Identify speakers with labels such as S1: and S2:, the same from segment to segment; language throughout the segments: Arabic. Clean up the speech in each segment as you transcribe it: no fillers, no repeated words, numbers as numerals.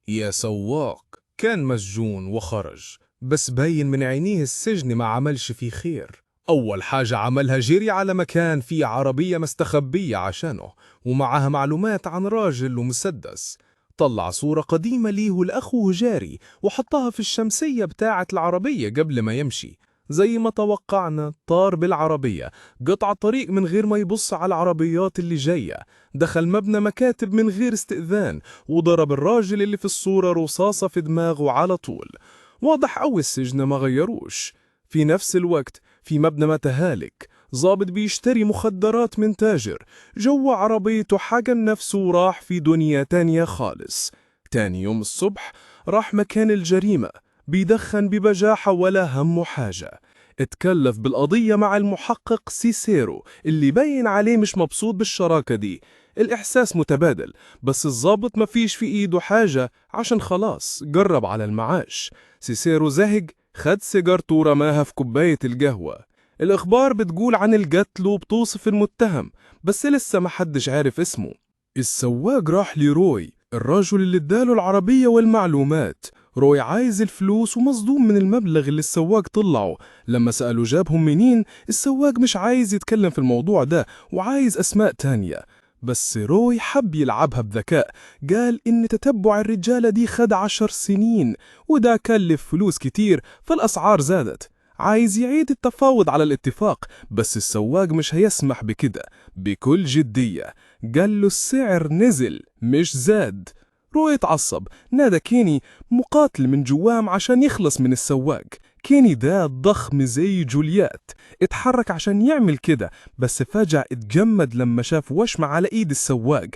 S1: يا سواق، كان مسجون وخرج، بس باين من عينيه السجن ما عملش فيه خير. أول حاجة عملها جري على مكان فيه عربية مستخبية عشانه، ومعها معلومات عن راجل ومسدس. طلع صورة قديمة ليه ولأخوه جاري وحطها في الشمسية بتاعة العربية قبل ما يمشي. زي ما توقعنا طار بالعربية قطع طريق من غير ما يبص على العربيات اللي جاية. دخل مبنى مكاتب من غير استئذان وضرب الراجل اللي في الصورة رصاصة في دماغه على طول. واضح أوي السجن ما غيروش. في نفس الوقت في مبنى متهالك ضابط بيشتري مخدرات من تاجر جوا عربيته، حجن نفسه وراح في دنيا تانية خالص. تاني يوم الصبح راح مكان الجريمة بيدخن ببجاحة ولا همه حاجة. اتكلف بالقضية مع المحقق سيسيرو اللي باين عليه مش مبسوط بالشراكة دي. الإحساس متبادل، بس الضابط مفيش في إيده حاجة عشان خلاص جرب على المعاش. سيسيرو زهق، خد سيجارته ورماها في كوباية القهوة. الأخبار بتقول عن القتل وبتوصف المتهم، بس لسه محدش عارف اسمه. السواق راح لروي، الرجل اللي اداله العربية والمعلومات. روي عايز الفلوس ومصدوم من المبلغ اللي السواق طلعه. لما سأله جابهم منين، السواق مش عايز يتكلم في الموضوع ده وعايز أسماء تانية. بس روي حب يلعبها بذكاء، قال إن تتبع الرجالة دي خد 10 سنين وده كلف فلوس كتير فالأسعار زادت. عايز يعيد التفاوض على الاتفاق، بس السواق مش هيسمح بكده. بكل جدية قال له السعر نزل مش زاد. روي اتعصب، نادى كيني مقاتل من جوام عشان يخلص من السواق. كيني ده ضخم زي جوليات، اتحرك عشان يعمل كده، بس فجأة اتجمد لما شاف وشمة على ايد السواق.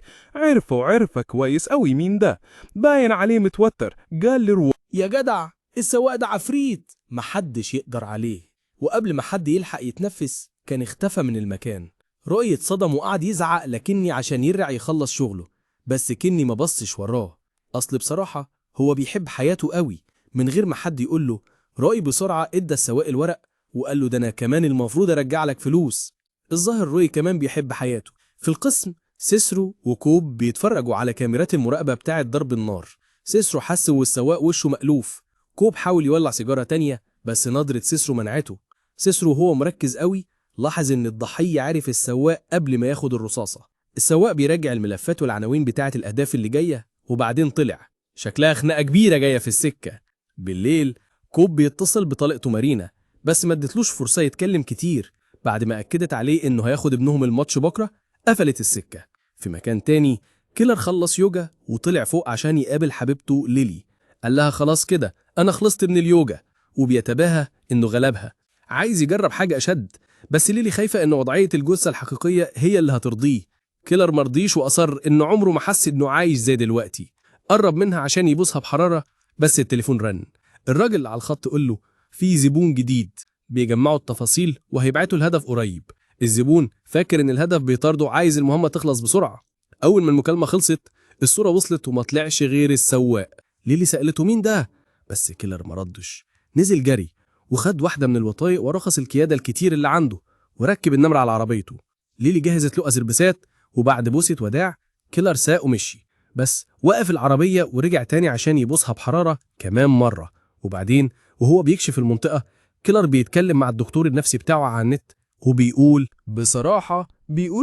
S1: عرفه كويس قوي مين ده، باين عليه متوتر. قال لروي
S2: يا جدع، السواق ده عفريت محدش يقدر عليه. وقبل ما حد يلحق يتنفس كان اختفى من المكان. رؤية صدم وقعد يزعق لكني عشان يرجع يخلص شغله، بس كني ما بصش وراه. أصل بصراحة هو بيحب حياته قوي. من غير ما حد يقول له، رؤي بسرعة ادى السواق الورق وقال له ده أنا كمان المفروض أرجع لك فلوس. الظاهر روي كمان بيحب حياته. في القسم سيسرو وكوب بيتفرجوا على كاميرات المراقبة بتاعة ضرب النار. سيسرو حس والسواق وشه مألوف. كوب حاول يولع سيجارة تانية بس نظرة سيسرو منعته. سيسرو هو مركز قوي لاحظ ان الضحية عارف السواق قبل ما ياخد الرصاصة. السواق بيراجع الملفات والعناوين بتاعة الأهداف اللي جاية وبعدين طلع شكلها خناقة كبيرة جاية في السكة. بالليل كوب بيتصل بطليقته مارينا، بس ما ادتلوش فرصة يتكلم كتير. بعد ما أكدت عليه انه هياخد ابنهم الماتش بكرة قفلت السكة. في مكان تاني كيلر خلص يوجا وطلع فوق عشان يقابل حبيبته ليلي. قال لها خلاص كده أنا خلصت من اليوجا، وبيتباهى إنه غلبها. عايز يجرب حاجة أشد، بس ليلي خايفة إن وضعية الجثة الحقيقية هي اللي هترضيه. كيلر مرضيش وأصر إنه عمره ما حس إنه عايش زي دلوقتي. قرب منها عشان يبوسها بحرارة، بس التليفون رن. الراجل اللي على الخط قال له في زبون جديد، بيجمعوا التفاصيل وهيبعتوا الهدف قريب. الزبون فاكر إن الهدف بيطارده، عايز المهمة تخلص بسرعة. أول ما المكالمة خلصت الصورة وصلت وما طلعش غير السواق. ليلي سألته مين ده، بس كيلر مردش. نزل جري وخد واحدة من الوطايق ورخص الكيادة الكتير اللي عنده وركب النمرة على عربيته. ليلي جهزت له أزربسات، وبعد بوسة وداع كيلر ساق ومشي، بس وقف العربية ورجع تاني عشان يبوسها بحرارة كمان مرة. وبعدين وهو بيكشف المنطقة كيلر بيتكلم مع الدكتور النفسي بتاعه على النت وبيقول
S3: بصراحة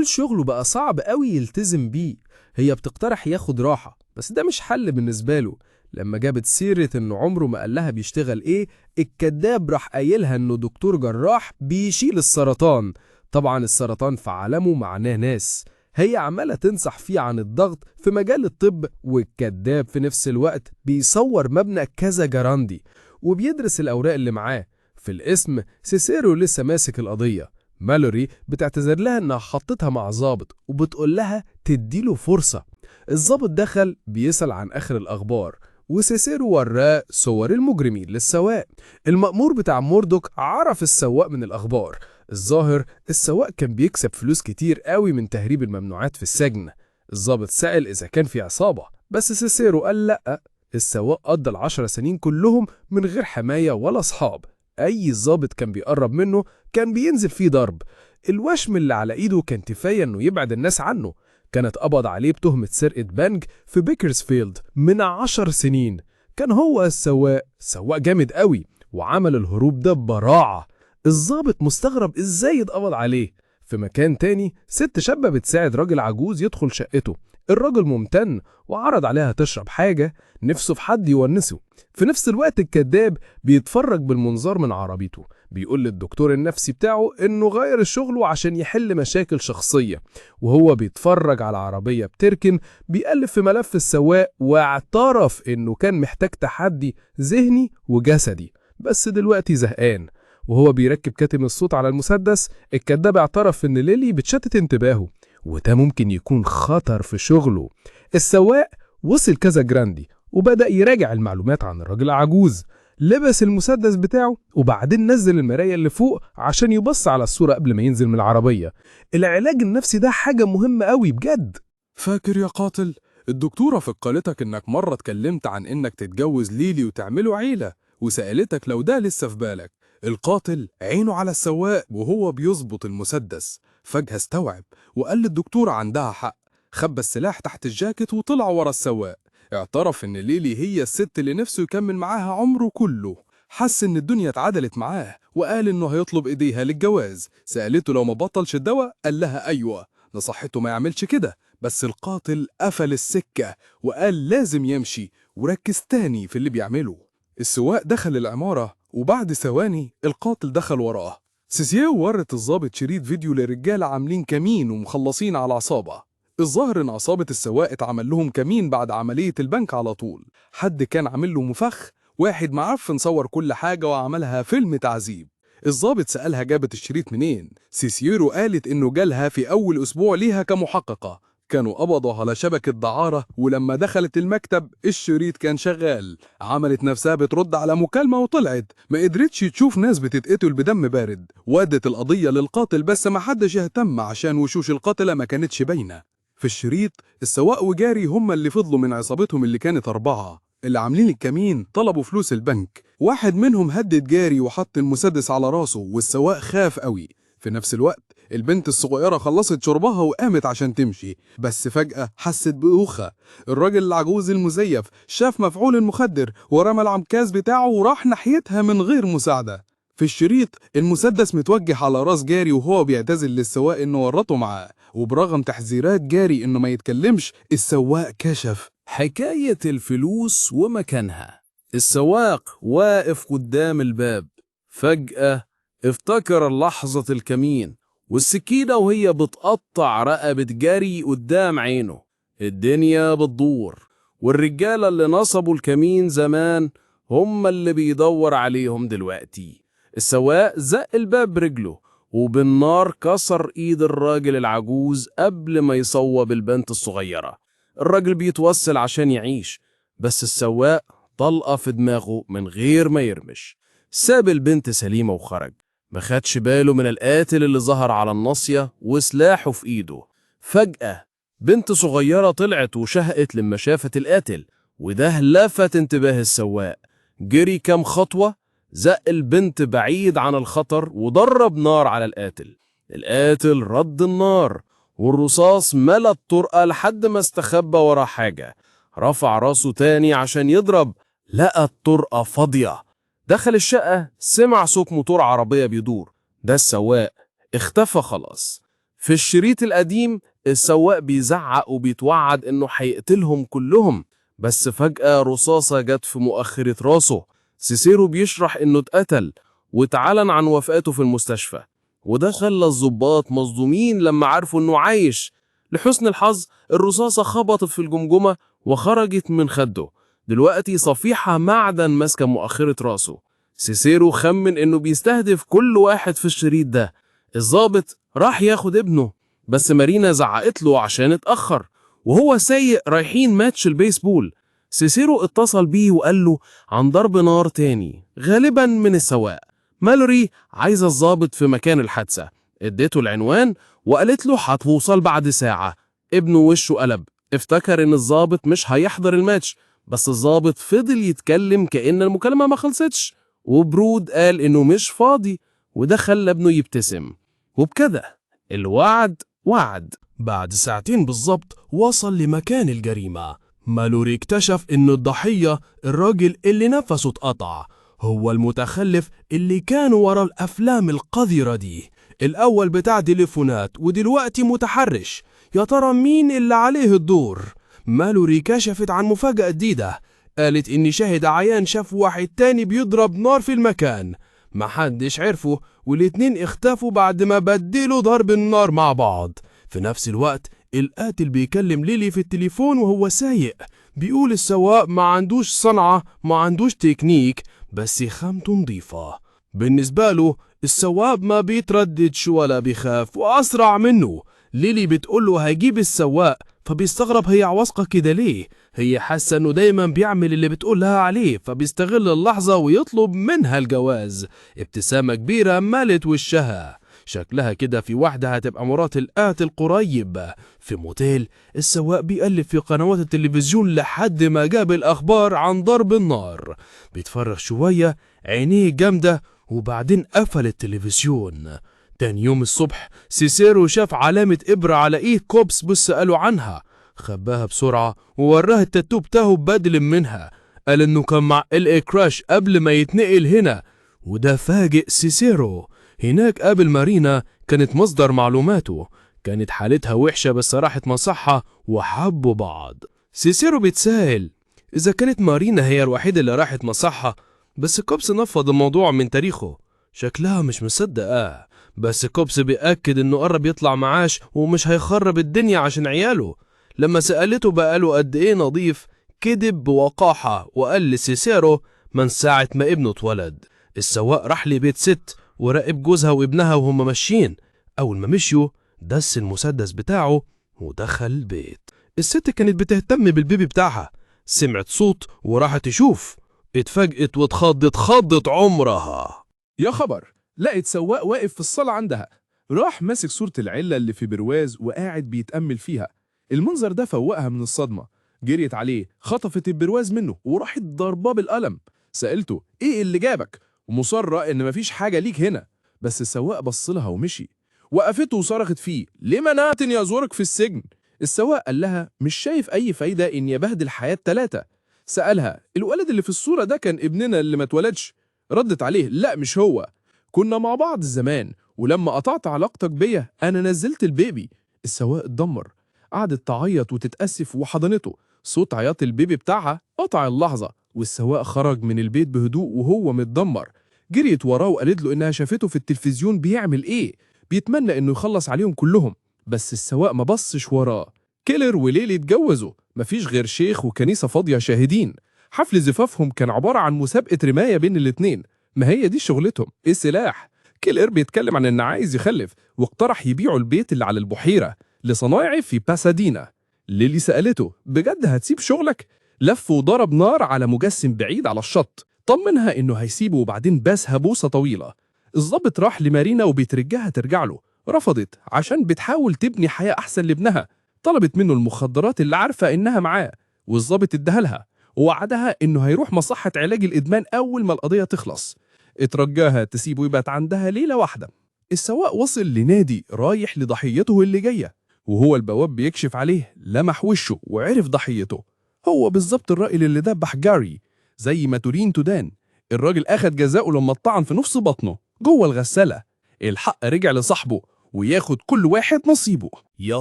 S3: شغله بقى صعب قوي يلتزم بيه. هي بتقترح ياخد راحة بس ده مش حل بالنسبة له. لما جابت سيرة انه عمره ما قالها بيشتغل ايه، الكداب راح قايلها انه دكتور جراح بيشيل السرطان. طبعا السرطان في عالمه معناه ناس. هي عمالة تنصح فيه عن الضغط في مجال الطب، والكداب في نفس الوقت بيصور مبنى كذا جراندي وبيدرس الأوراق اللي معاه. في الاسم سيسيرو لسه ماسك القضية. مالوري بتعتذر لها انها حطتها مع ضابط وبتقول لها تديله فرصة. الضابط دخل بيسأل عن آخر الأخبار وسيسيرو وراه صور المجرمين للسواق. المأمور بتاع موردوك عرف السواق من الأخبار. الظاهر السواق كان بيكسب فلوس كتير قوي من تهريب الممنوعات في السجن. الضابط سأل إذا كان في عصابة، بس سيسيرو قال لأ، السواق قضى ال10 سنين كلهم من غير حماية ولا أصحاب. أي ضابط كان بيقرب منه كان بينزل فيه ضرب. الوشم اللي على إيده كان كفاية إنه يبعد الناس عنه. كانت قبض عليه بتهمة سرقة بنك في بيكرسفيلد من 10 سنين. كان هو السواق، سواق جامد قوي، وعمل الهروب ده ببراعة. الضابط مستغرب ازاي اتقبض عليه. في مكان تاني، ست شابة بتساعد راجل عجوز يدخل شقته. الراجل ممتن وعرض عليها تشرب حاجة، نفسه في حد يونسه. في نفس الوقت الكذاب بيتفرج بالمنظار من عربيته، بيقول للدكتور النفسي بتاعه انه غير شغله عشان يحل مشاكل شخصية. وهو بيتفرج على عربية بتركن، بيقلب في ملف السواق واعترف انه كان محتاج تحدي ذهني وجسدي، بس دلوقتي زهقان. وهو بيركب كاتم الصوت على المسدس، الكذاب اعترف ان ليلي بتشتت انتباهه، وده ممكن يكون خطر في شغله. السواق وصل كذا جراندي وبدأ يراجع المعلومات عن الراجل العجوز. لبس المسدس بتاعه وبعدين نزل المراية اللي فوق عشان يبص على الصورة قبل ما ينزل من العربية. العلاج النفسي ده حاجة مهمة قوي بجد.
S1: فاكر يا قاتل؟ الدكتورة فكرتك إنك مرة اتكلمت عن إنك تتجوز ليلي وتعملوا عيلة، وسألتك لو ده لسه في بالك. القاتل عينه على السواق وهو بيظبط المسدس، فجأة استوعب وقال للدكتورة عندها حق. خبى السلاح تحت الجاكيت وطلع ورا السواق. اعترف إن ليلي هي الست اللي نفسه يكمل معاها عمره كله. حس إن الدنيا اتعدلت معاه وقال إنه هيطلب إيديها للجواز. سألته لو ما بطلش الدواء، قال لها أيوة. نصحته ما يعملش كده، بس القاتل قفل السكة وقال لازم يمشي وركز تاني في اللي بيعمله. السواق دخل العمارة وبعد ثواني القاتل دخل وراه. سيسيو ورت الضابط شريط فيديو لرجال عاملين كمين ومخلصين على عصابة. الظاهر ان عصابة السواق اتعمل لهم كمين بعد عملية البنك على طول. حد كان عامل له مفخ، واحد معفن صور كل حاجة وعملها فيلم تعذيب. الضابط سألها جابت الشريط منين. سيسيرو قالت انه جالها في اول اسبوع ليها كمحققة. كانوا قبضوا على شبكة دعارة، ولما دخلت المكتب الشريط كان شغال. عملت نفسها بترد على مكالمة وطلعت. ما قدرتش تشوف ناس بتتقتل بدم بارد. ودت القضية للقاتل بس ما حدش اهتم عشان وشوش القاتلة ما كانتش باينة. في الشريط السواق وجاري هم اللي فضلوا من عصابتهم اللي كانت 4. اللي عاملين الكمين طلبوا فلوس البنك. واحد منهم هدد جاري وحط المسدس على راسه، والسواق خاف قوي. في نفس الوقت البنت الصغيرة خلصت شربها وقامت عشان تمشي، بس فجأة حست بأوخة. الراجل العجوز المزيف شاف مفعول المخدر ورمى العمكاز بتاعه وراح ناحيتها من غير مساعدة. في الشريط المسدس متوجه على راس جاري وهو بيعتذر للسواق انه ورطه معاه، وبرغم تحذيرات جاري انه ما يتكلمش السواق كشف.
S2: حكاية الفلوس ومكانها. السواق واقف قدام الباب، فجأة افتكر لحظة الكمين والسكينة وهي بتقطع رقبة جاري قدام عينه. الدنيا بتدور، والرجالة اللي نصبوا الكمين زمان هم اللي بيدور عليهم دلوقتي. السواق زق الباب برجله وبالنار كسر ايد الراجل العجوز قبل ما يصوب البنت الصغيرة. الراجل بيتوسل عشان يعيش، بس السواق طلقة في دماغه من غير ما يرمش. ساب البنت سليمة وخرج، ما خدش باله من القاتل اللي ظهر على الناصية وسلاحه في ايده. فجأة بنت صغيرة طلعت وشهقت لما شافت القاتل، وده لفت انتباه السواق. جري كام خطوة، زق البنت بعيد عن الخطر وضرب نار على القاتل. القاتل رد النار والرصاص ملى الطرقة لحد ما استخبى ورا حاجة. رفع راسه تاني عشان يضرب، لقى الطرقة فاضية. دخل الشقة، سمع صوت موتور عربية بيدور. ده السواق، اختفى خلاص. في الشريط القديم السواق بيزعق وبيتوعد انه هيقتلهم كلهم، بس فجأة رصاصة جت في مؤخرة راسه. سيسيرو بيشرح انه اتقتل واتعلن عن وفاته في المستشفى، وده خلى الضباط مصدومين لما عرفوا انه عايش. لحسن الحظ الرصاصة خبطت في الجمجمة وخرجت من خده. دلوقتي صفيحة معدن ماسكة مؤخرة راسه. سيسيرو خمن انه بيستهدف كل واحد في الشريط ده. الضابط راح ياخد ابنه، بس مارينا زعقت له عشان اتأخر وهو سايق رايحين ماتش البيسبول. سيسيرو اتصل بيه وقال له عن ضرب نار تاني غالبا من السواق. مالوري عايزة الضابط في مكان الحادثة. اديته العنوان وقالت له هتوصل بعد ساعة. ابنه وشه قلب، افتكر ان الضابط مش هيحضر الماتش، بس الضابط فضل يتكلم كأن المكالمة ما خلصتش، وبرود قال انه مش فاضي، وده خلى ابنه يبتسم. وبكده الوعد وعد.
S4: بعد ساعتين بالظبط وصل لمكان الجريمة. مالوري اكتشف إن الضحية الراجل اللي نفسه اتقطع هو المتخلف اللي كان ورا الأفلام القذرة دي. الأول بتاع تليفونات ودلوقتي متحرش. يا ترى مين اللي عليه الدور؟ مالوري كشفت عن مفاجأة جديدة. قالت إن شاهد عيان شاف واحد تاني بيضرب نار في المكان. محدش عرفه والاتنين اختفوا بعد ما بدلوا ضرب النار مع بعض. في نفس الوقت القاتل بيكلم ليلي في التليفون وهو سايق. بيقول السواق ما عندوش صنعة، ما عندوش تكنيك، بس خامته نظيفة. بالنسبة له السواق ما بيترددش ولا بيخاف وأسرع منه. ليلي بتقوله هيجيب السواق، فبيستغرب هي عواصقة كده ليه. هي حاسة انه دايما بيعمل اللي بتقولها عليه، فبيستغل اللحظة ويطلب منها الجواز. ابتسامة كبيرة مالت وشها. شكلها كده في واحدة هتبقى مرات القاتل قريب. في موتيل السواق بيقلب في قنوات التلفزيون لحد ما جاب الأخبار عن ضرب النار. بيتفرغ شوية، عينيه جامدة، وبعدين قفل التلفزيون. تاني يوم الصبح سيسيرو شاف علامة إبرة على إيد كوبس بسأله عنها. خباها بسرعة ووراه التاتو بتاعه بدل منها. قال إنه كان مع ال كراش قبل ما يتنقل هنا، وده فاجئ سيسيرو. هناك قابل مارينا كانت مصدر معلوماته. كانت حالتها وحشة بس راحت مصحة وحبوا بعض. سيسيرو بيتساءل إذا كانت مارينا هي الوحيدة اللي راحت مصحة، بس كوبس نفض الموضوع من تاريخه. شكلها مش مصدقة، بس كوبس بيأكد إنه قرب يطلع معاش ومش هيخرب الدنيا عشان عياله. لما سألته بقاله قد إيه نظيف، كذب بوقاحة وقال لسيسيرو من ساعة ما ابنه اتولد. السواق راح لبيت ست وراقب جوزها وابنها وهم ماشيين. أول ما مشيوا دس المسدس بتاعه ودخل البيت. الست كانت بتهتم بالبيبي بتاعها، سمعت صوت وراحت تشوف. اتفاجئت واتخضت خضت عمرها.
S1: يا خبر، لقيت سواق واقف في الصالة عندها. راح ماسك صورة العلة اللي في برواز وقاعد بيتأمل فيها. المنظر ده فوقها من الصدمة. جريت عليه، خطفت البرواز منه وراحت ضرباه بالقلم. سألته ايه اللي جابك؟ ومصرة ان مفيش حاجة ليك هنا. بس السواق بص لها ومشي. وقفته وصرخت فيه ليه منعتني ازورك في السجن؟ السواق قال لها مش شايف اي فايدة اني ابهدل حياة 3. سألها الولد اللي في الصورة ده كان ابننا اللي ما اتولدش؟ ردت عليه لا مش هو، كنا مع بعض زمان ولما قطعت علاقتك بيا انا نزلت البيبي. السواق اتدمر، قعدت تعيط وتتأسف وحضنته. صوت عياط البيبي بتاعها قطع اللحظة، والسواق خرج من البيت بهدوء وهو متدمر. جريت وراه وقالت له انها شافته في التلفزيون بيعمل ايه، بيتمنى انه يخلص عليهم كلهم. بس السواق ما بصش وراه. كيلر وليلي اتجوزوا، مفيش غير شيخ وكنيسة فاضية شاهدين. حفل زفافهم كان عبارة عن مسابقة رماية بين الاتنين. ما هي دي شغلتهم، ايه سلاح. كيلر بيتكلم عن انه عايز يخلف واقترح يبيعوا البيت اللي على البحيرة لصنايعي في باسادينا. ليلي سألته بجد هتسيب شغلك؟ لف وضرب نار على مجسم بعيد على الشط. طمنها انه هيسيبه وبعدين باسها بوسة طويلة. الضابط راح لمارينا وبيترجاها ترجع له. رفضت عشان بتحاول تبني حياة احسن لابنها. طلبت منه المخدرات اللي عارفة انها معاه، والضابط اداها لها ووعدها انه هيروح مصحة علاج الادمان اول ما القضية تخلص. اترجاها تسيبه يبات عندها ليلة واحدة. السواق وصل لنادي رايح لضحيته اللي جاية، وهو البواب بيكشف عليه لمح وشه وعرف ضحيته. هو بالظبط الراجل اللي ذبح جاري، زي ما تورين تدان. الراجل اخد جزاؤه لما اتطعن في نص بطنه جوه الغسالة. الحق رجع لصاحبه وياخد كل واحد نصيبه.
S4: يا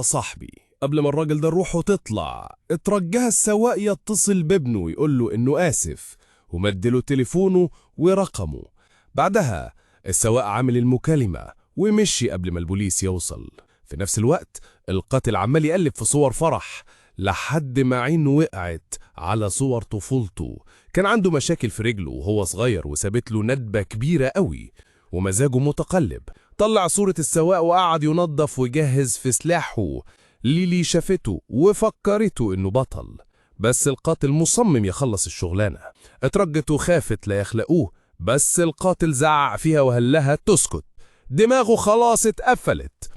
S4: صاحبي، قبل ما الراجل ده روحه تطلع اترجاها السواق يتصل بابنه ويقول له انه اسف، ومدله تليفونه ورقمه. بعدها السواق عامل المكالمة ومشي قبل ما البوليس يوصل. في نفس الوقت القاتل عمال يقلب في صور فرح لحد ما عينه وقعت على صور طفولته. كان عنده مشاكل في رجله وهو صغير وسابت له ندبة كبيرة قوي ومزاجه متقلب. طلع صورة السواق وقعد ينظف ويجهز في سلاحه. ليلي شافته وفكرته انه بطل، بس القاتل مصمم يخلص الشغلانة. اترجت وخافت لا يخلقوه، بس القاتل زعق فيها وهلها تسكت. دماغه خلاص اتقفلت.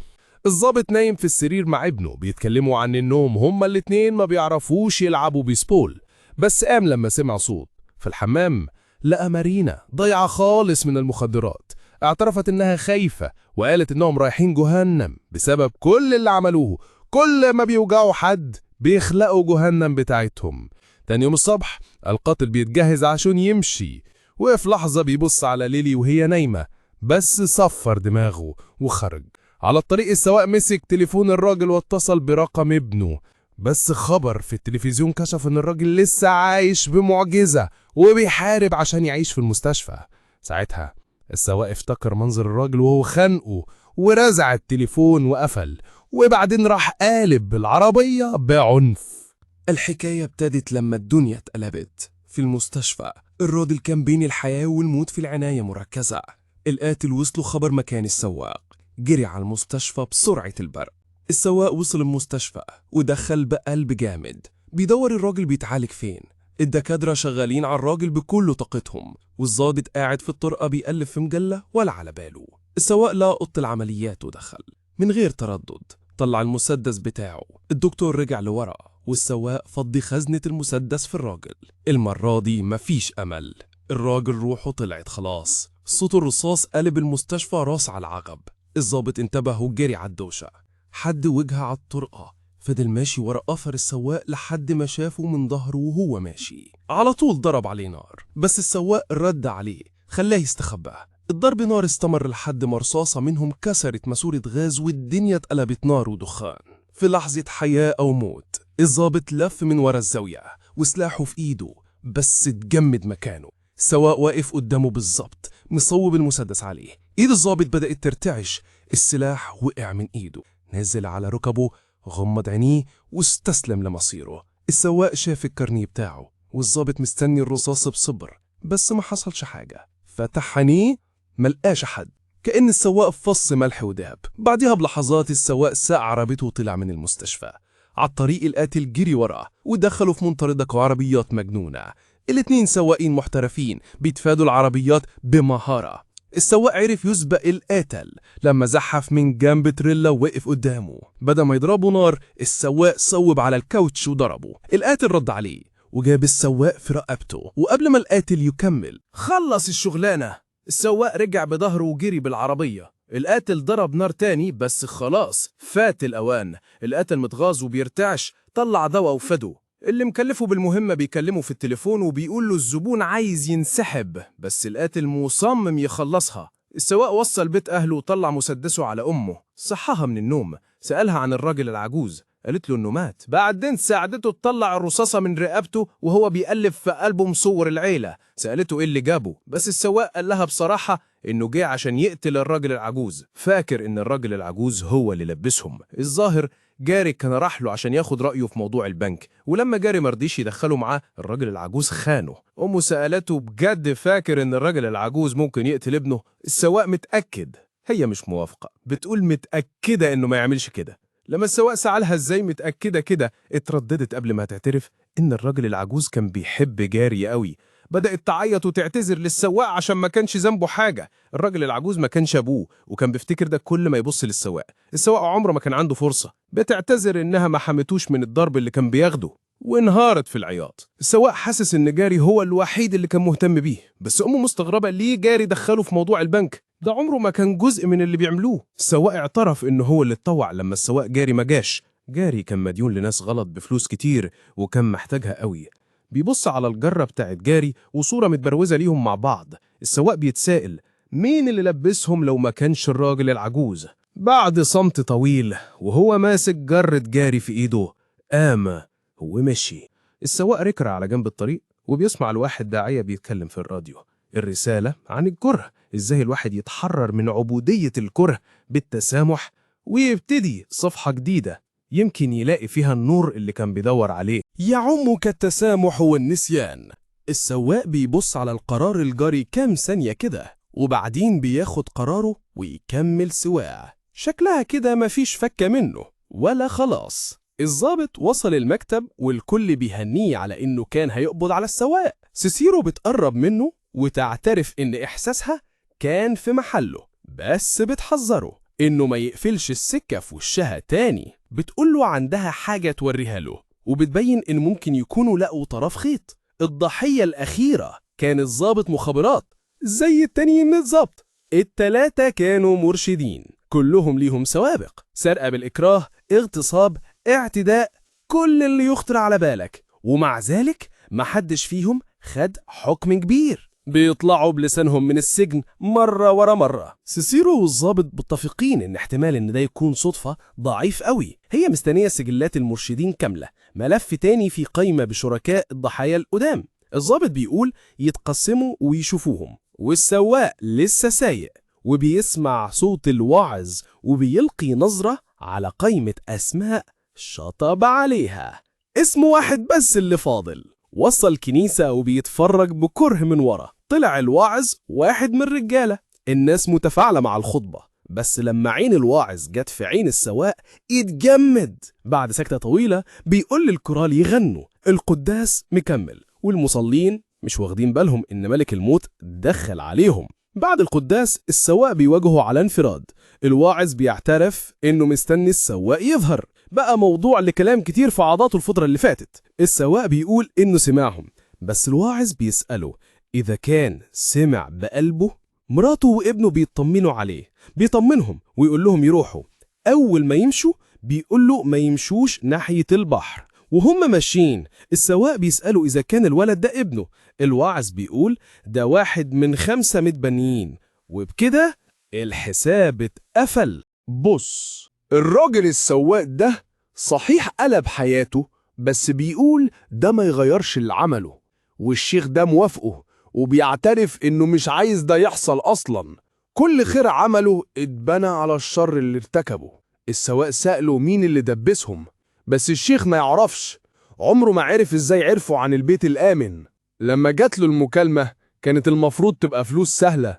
S4: الضابط نايم في السرير مع ابنه بيتكلموا عن النوم، هما الاتنين ما بيعرفوش يلعبوا بيسبول. بس قام لما سمع صوت في الحمام، لقى مارينا ضيعة خالص من المخدرات. اعترفت انها خايفة وقالت انهم رايحين جهنم بسبب كل اللي عملوه.
S5: كل ما بيوجعوا حد بيخلقوا جهنم بتاعتهم. تاني يوم الصبح القاتل بيتجهز عشان يمشي، وفي لحظة بيبص على ليلي وهي نايمة، بس صفر دماغه وخرج. على الطريق السواق مسك تليفون الراجل واتصل برقم ابنه، بس خبر في التلفزيون كشف ان الراجل لسه عايش بمعجزة وبيحارب عشان يعيش في المستشفى. ساعتها السواق افتكر منظر الراجل وهو خانقه ورزع التليفون وقفل، وبعدين راح قالب بالعربية بعنف.
S3: الحكاية ابتدت لما الدنيا اتقلبت. في المستشفى الراجل كان بين الحياة والموت في العناية مركزة. القاتل وصلوا خبر مكان السواق، جري على المستشفى بسرعة البرق. السواق وصل المستشفى ودخل بقلب جامد بيدور الراجل بيتعالج فين. الدكاترة شغالين على الراجل بكل طاقتهم، والضابط قاعد في الطرقة بيقلب في مجلة ولا على باله. السواق لقى أوضة العمليات ودخل من غير تردد، طلع المسدس بتاعه. الدكتور رجع لورا والسواق فضي خزنة المسدس في الراجل. المرة دي مفيش أمل، الراجل روحه طلعت خلاص. صوت الرصاص قلب المستشفى راس على العقب. الضابط انتبه وجري على الدوشة. حد وجهه على الطرقة، فضل ماشي ورا أثر السواق لحد ما شافه من ظهره وهو ماشي. على طول ضرب عليه نار، بس السواق رد عليه خلاه يستخبى. الضرب نار استمر لحد ما رصاصة منهم كسرت ماسورة غاز والدنيا اتقلبت نار ودخان. في لحظة حياة أو موت الضابط لف من ورا الزاوية وسلاحه في إيده، بس اتجمد مكانه. السواق واقف قدامه بالظبط مصوب المسدس عليه. إيد الضابط بدأت ترتعش، السلاح وقع من إيده، نزل على ركبه، غمض عينيه واستسلم لمصيره. السواق شاف الكرنيه بتاعه والضابط مستني الرصاص بصبر، بس ما حصلش حاجة. فتح عينيه ملقاش حد، كأن السواق فص ملح ودهب. بعدها بلحظات السواق ساق عربيته وطلع من المستشفى. على الطريق القاتل جري وراه ودخلوا في منطردة عربيات مجنونة. الاتنين سواقين محترفين بيتفادوا العربيات بمهارة. السواق عرف يسبق القاتل لما زحف من جنب تريلا ووقف قدامه. بدل ما يضربوا نار السواق صوب على الكاوتش وضربه. القاتل رد عليه وجاب السواق في رقبته، وقبل ما القاتل يكمل
S2: خلص الشغلانة. السواق رجع بظهره وجري بالعربية. القاتل ضرب نار تاني بس خلاص فات الأوان. القاتل متغاظ وبيرتعش، طلع دواء وفده. اللي مكلفه بالمهمة بيكلمه في التليفون وبيقول له الزبون عايز ينسحب، بس القاتل مصمم يخلصها. السواق وصل بيت أهله وطلع مسدسه على أمه، صحاها من النوم، سألها عن الراجل العجوز، قالت له إنه مات. بعدين ساعدته تطلع الرصاصة من رقبته وهو بيقلب في قلبه مصور العيلة. سألته إيه اللي جابه، بس السواق قال لها بصراحة إنه جه عشان يقتل الراجل العجوز، فاكر إن الراجل العجوز هو اللي لبسهم. الظاهر جاري كان راح له عشان ياخد رأيه في موضوع البنك، ولما جاري مرضيش يدخله معاه الراجل العجوز خانه. أمه سألته بجد فاكر إن الراجل العجوز ممكن يقتل ابنه؟ السواق متأكد، هي مش موافقة، بتقول متأكدة إنه ما يعملش كده. لما السواق سألها إزاي متأكدة كده اترددت قبل ما تعترف إن الراجل العجوز كان بيحب جاري قوي. بدأت تعيط وتعتذر للسواق عشان ما كانش ذنبه حاجة. الراجل العجوز ما كانش أبوه وكان بيفتكر ده كل ما يبص للسواق. السواق عمره ما كان عنده فرصة. بتعتذر إنها ما حمتوش من الضرب اللي كان بياخده، وانهارت في العياط. السواق حاسس إن جاري هو الوحيد اللي كان مهتم بيه، بس أمه مستغربة ليه جاري دخله في موضوع البنك، ده عمره ما كان جزء من اللي بيعملوه. السواق اعترف إنه هو اللي اتطوع لما السواق جاري ما جاش. جاري كان مديون لناس غلط بفلوس كتير وكان محتاجها قوي. بيبص على الجرة بتاعت جاري وصورة متبروزة ليهم مع بعض. السواق بيتسائل مين اللي لبسهم لو ما كانش الراجل العجوز. بعد صمت طويل وهو ماسك جرة جاري في ايده قام ومشي. السواق ركر على جنب الطريق وبيسمع الواحد داعية بيتكلم في الراديو. الرسالة عن الكره، ازاي الواحد يتحرر من عبودية الكره بالتسامح ويبتدي صفحة جديدة يمكن يلاقي فيها النور اللي كان بيدور عليه.
S3: يعمك التسامح والنسيان. السواق بيبص على القرار الجاري كام ثانية كده وبعدين بياخد قراره ويكمل سواقه. شكلها كده مفيش فكة منه ولا خلاص. الضابط وصل المكتب والكل بيهنيه على إنه كان هيقبض على السواق. سيسيرو بتقرب منه وتعترف إن إحساسها كان في محله، بس بتحذره إنه ما يقفلش السكة في وشها تاني. بتقوله عندها حاجة توريها له وبتبين إن ممكن يكونوا لقوا طرف خيط. الضحية الأخيرة كان الضابط مخابرات زي التانيين بالظبط. التلاتة كانوا مرشدين، كلهم ليهم سوابق: سرقة بالإكراه، اغتصاب، اعتداء، كل اللي يخطر على بالك. ومع ذلك محدش فيهم خد حكم كبير. بيطلعوا بلسانهم من السجن مرة ورا مرة. سيسيرو والظابط متفقين ان احتمال ان ده يكون صدفة ضعيف قوي. هي مستنية سجلات المرشدين كاملة، ملف تاني في قائمة بشركاء الضحايا القدام. الظابط بيقول يتقسموا ويشوفوهم، والسواق لسه سايق وبيسمع صوت الواعظ وبيلقي نظرة على قائمة أسماء شطب عليها. اسم واحد بس اللي فاضل. وصل الكنيسة وبيتفرج بكره من ورا. طلع الواعظ واحد من الرجالة. الناس متفاعلة مع الخطبة، بس لما عين الواعظ جت في عين السواق اتجمد. بعد سكتة طويلة بيقول للكورال يغنوا. القداس مكمل والمصلين مش واخدين بالهم ان ملك الموت دخل عليهم. بعد القداس السواق بيواجهه على انفراد. الواعظ بيعترف انه مستني السواق يظهر. بقى موضوع لكلام كتير في عضاته الفترة اللي فاتت. السواق بيقول انه سمعهم، بس الواعظ بيسأله اذا كان سمع بقلبه. مراته وابنه بيطمنوا عليه، بيطمنهم ويقول لهم يروحوا. اول ما يمشوا بيقول له ما يمشوش ناحية البحر. وهم ماشيين السواق بيسأله إذا كان الولد ده ابنه. الواعظ بيقول ده واحد من 5 متبنيين. وبكده الحساب اتقفل.
S1: بص، الراجل السواق ده صحيح قلب حياته، بس بيقول ده ما يغيرش اللي عمله، والشيخ ده موافقه وبيعترف إنه مش عايز ده يحصل أصلا. كل خير عمله اتبنى على الشر اللي ارتكبه. السواق سأله مين اللي دبسهم، بس الشيخ ما يعرفش. عمره ما عرف ازاي عرفوا عن البيت الآمن. لما جات له المكالمة كانت المفروض تبقى فلوس سهلة.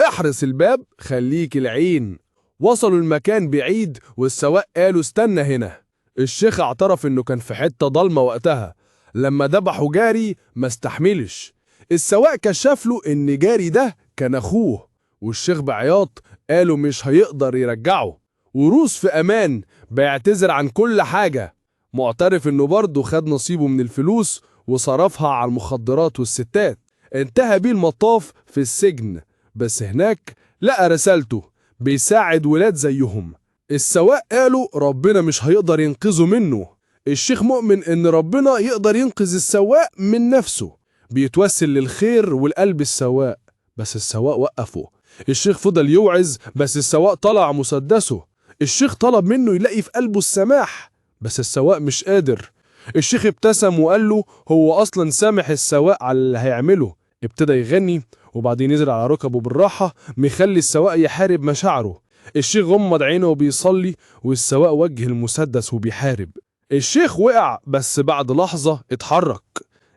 S1: احرس الباب خليك العين. وصلوا المكان بعيد والسواق قالوا استنى هنا. الشيخ اعترف انه كان في حتة ضلمة وقتها. لما ذبحوا جاري ما استحملش. السواق كشف له ان جاري ده كان اخوه، والشيخ بعياط قالوا مش هيقدر يرجعه. وروس في امان بيعتذر عن كل حاجة، معترف انه برضه خد نصيبه من الفلوس وصرفها على المخدرات والستات. انتهى بيه المطاف في السجن، بس هناك لقى رسالته بيساعد ولاد زيهم. السواق قالوا ربنا مش هيقدر ينقذه منه. الشيخ مؤمن ان ربنا يقدر ينقذ السواق من نفسه. بيتوسل للخير والقلب السواق، بس السواق وقفه. الشيخ فضل يوعظ، بس السواق طلع مسدسه. الشيخ طلب منه يلاقي في قلبه السماح، بس السواق مش قادر. الشيخ ابتسم وقال له هو أصلا سامح السواق على اللي هيعمله. ابتدى يغني وبعدين ينزل على ركبه بالراحة، مخلي السواق يحارب مشاعره. الشيخ غمض عينه وبيصلي، والسواق وجه المسدس وبيحارب. الشيخ وقع، بس بعد لحظة اتحرك.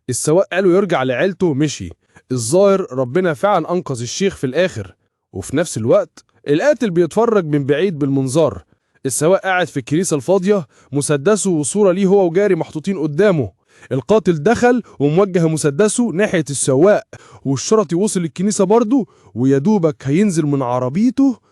S1: السواق قاله يرجع لعيلته، مشي. الظاهر ربنا فعلا أنقذ الشيخ في الآخر. وفي نفس الوقت القاتل بيتفرج من بعيد بالمنظار. السواق قاعد في الكنيسة الفاضية، مسدسه وصورة ليه هو وجاري محطوطين قدامه. القاتل دخل وموجه مسدسه ناحية السواق، والشرطي وصل الكنيسة برضه، ويدوبك هينزل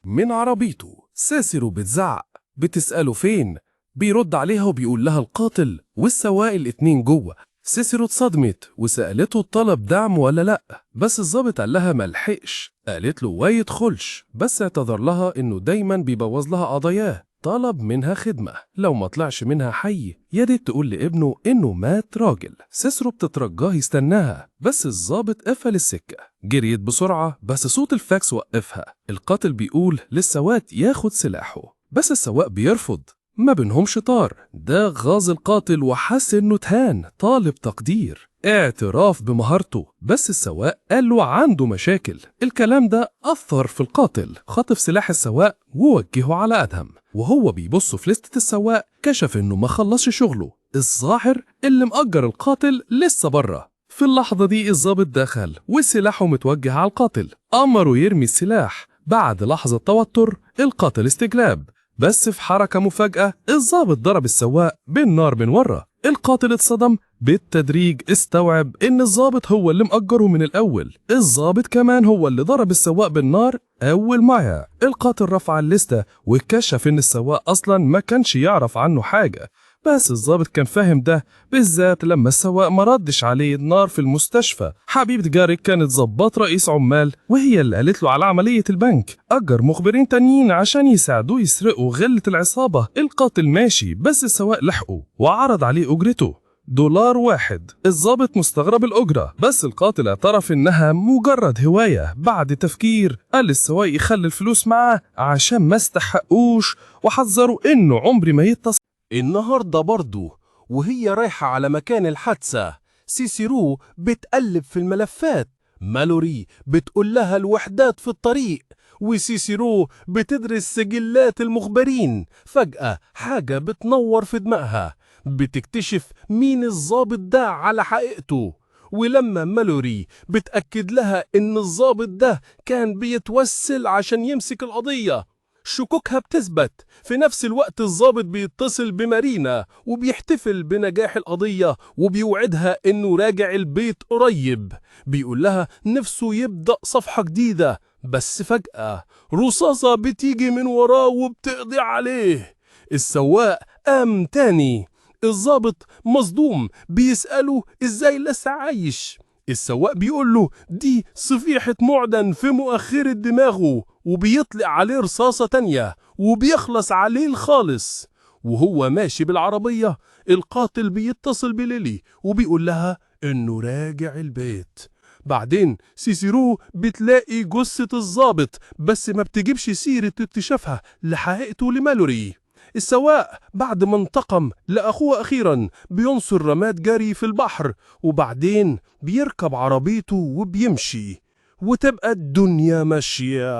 S1: من عربيته.
S4: سيسيرو بتزعق، بتسأله فين؟ بيرد عليها وبيقول لها القاتل والسواق الاتنين جوه. سيسيرو اتصدمت وسألته طلب دعم ولا لأ، بس الظابط قال لها ملحقش. قالت له ويدخلش، بس اعتذر لها انه دايما بيبوظ لها قضاياه. طلب منها خدمة، لو ما طلعش منها حي يا ريت تقول لابنه انه مات راجل. سيسرو بتترجاه يستناها، بس الظابط قفل السكة. جريت بسرعة بس صوت الفاكس وقفها. القاتل بيقول للسواق ياخد سلاحه، بس السواق بيرفض. ما بينهمش طار. ده غاظ القاتل وحس انه تهان، طالب تقدير، اعتراف بمهارته. بس السواق قال له عنده مشاكل. الكلام ده أثر في القاتل، خطف سلاح السواق ووجهه على أدهم. وهو بيبص في لستة السواق كشف انه ما خلصش شغله. الظاهر اللي مأجر القاتل لسه بره. في اللحظة دي الظابط دخل وسلاحه متوجه على القاتل، أمره يرمي السلاح. بعد لحظة توتر القاتل استجلاب، بس في حركة مفاجأة الظابط ضرب السواق بالنار من ورا. القاتل اتصدم بالتدريج، استوعب ان الظابط هو اللي مأجره من الأول. الظابط كمان هو اللي ضرب السواق بالنار أول ما القاتل رفع الليستة واكتشف ان السواق أصلا ما كانش يعرف عنه حاجة. بس الضابط كان فاهم ده، بالذات لما السواق ما ردش عليه النار في المستشفى. حبيبة جارك كانت ضباط رئيس عمال، وهي اللي قالت له على عملية البنك. أجر مخبرين تانيين عشان يساعدوه يسرقوا غلة العصابة. القاتل ماشي، بس السواق لحقه وعرض عليه أجرته $1. الضابط مستغرب الأجرة، بس القاتل اعترف إنها مجرد هواية. بعد تفكير قال للسواق يخلي الفلوس معاه عشان ما استحقوش، وحذره إنه عمري ما يتصل.
S6: النهاردة برضو وهي رايحة على مكان الحادثة، سيسيرو بتقلب في الملفات. مالوري بتقول لها الوحدات في الطريق، وسيسيرو بتدرس سجلات المخبرين. فجأة حاجة بتنور في دماغها، بتكتشف مين الضابط ده على حقيقته. ولما مالوري بتأكد لها إن الضابط ده كان بيتوسل عشان يمسك القضية، شكوكها بتثبت. في نفس الوقت الضابط بيتصل بمارينا وبيحتفل بنجاح القضية، وبيوعدها إنه راجع البيت قريب. بيقول لها نفسه يبدأ صفحة جديدة، بس فجأة رصاصة بتيجي من وراه وبتقضي عليه. السواق قام تاني. الضابط مصدوم بيسأله إزاي لسه عايش. السواق بيقول له دي صفيحة معدن في مؤخرة دماغه، وبيطلق عليه رصاصة تانية وبيخلص عليه الخالص. وهو ماشي بالعربية القاتل بيتصل بليلي وبيقول لها إنه راجع البيت. بعدين سيسيرو بتلاقي جثة الضابط، بس ما بتجيبش سيرة اكتشافها لحقيقته لمالوري. السواق بعد ما انتقم لأخوه أخيرا بينصر رماد جري في البحر، وبعدين بيركب عربيته وبيمشي، وتبقى الدنيا ماشية.